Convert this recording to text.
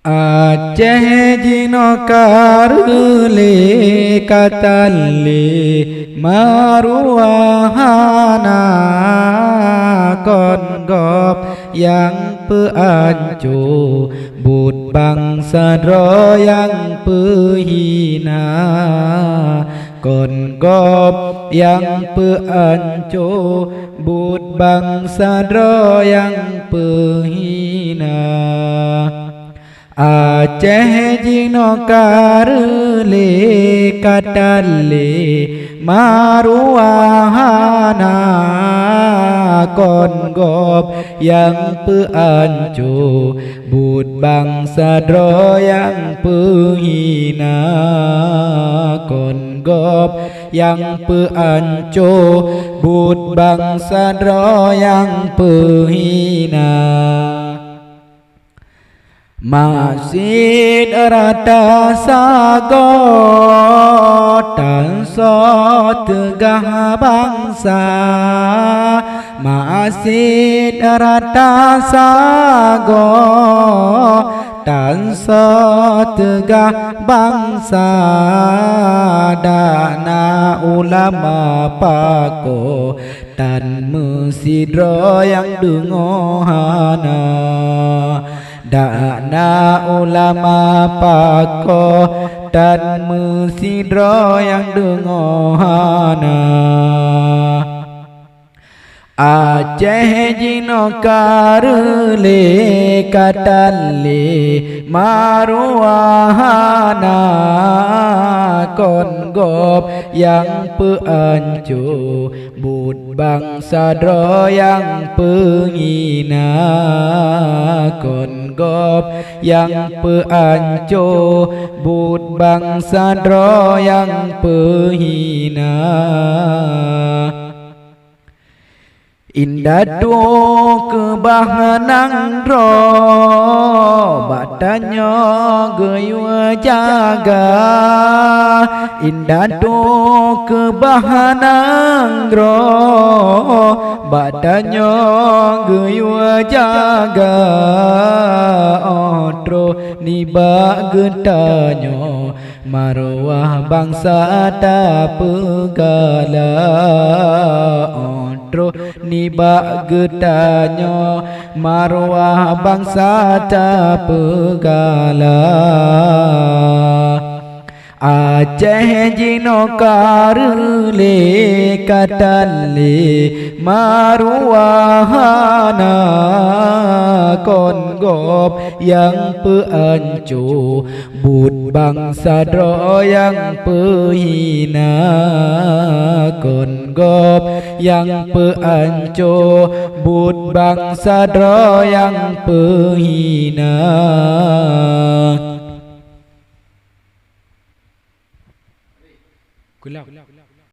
Aceh jino karle katalle maruahana kon gop yang peancu bud bangsa dro yang pehina kon gop yang peancu bud bangsa dro yang pehina. Aceh jino karle katalle maruahana kon gop yang peancu bud bangsa dro yang pehina kon gop yang peancu bud bangsa dro yang pehina. Masjid rata sago tanso tegah bangsa. Masjid rata sago tanso tegah bangsa. Dana ulama pako dan masjid yang dengohana. Dana ulama pako dan mesidro yang dengohana. Aceh jino karle katalle maruahana kon gop yang peancu bud bangsa dro yang pehina kon gop yang peancu bud bangsa dro yang pehina. Indah do kebahanang dro badannya geyu jaga. Indah do kebahanang dro badannya geyu jaga. Otro niba getanyo marwah bangsa tak pegala. Otro niba getanyo marwah bangsa tak pegala. Aceh jino karle katalle maruahana kon gop yang peancu bud bangsa dro yang pehina kon gop yang peancu bud bangsa dro yang pehina. Kulak.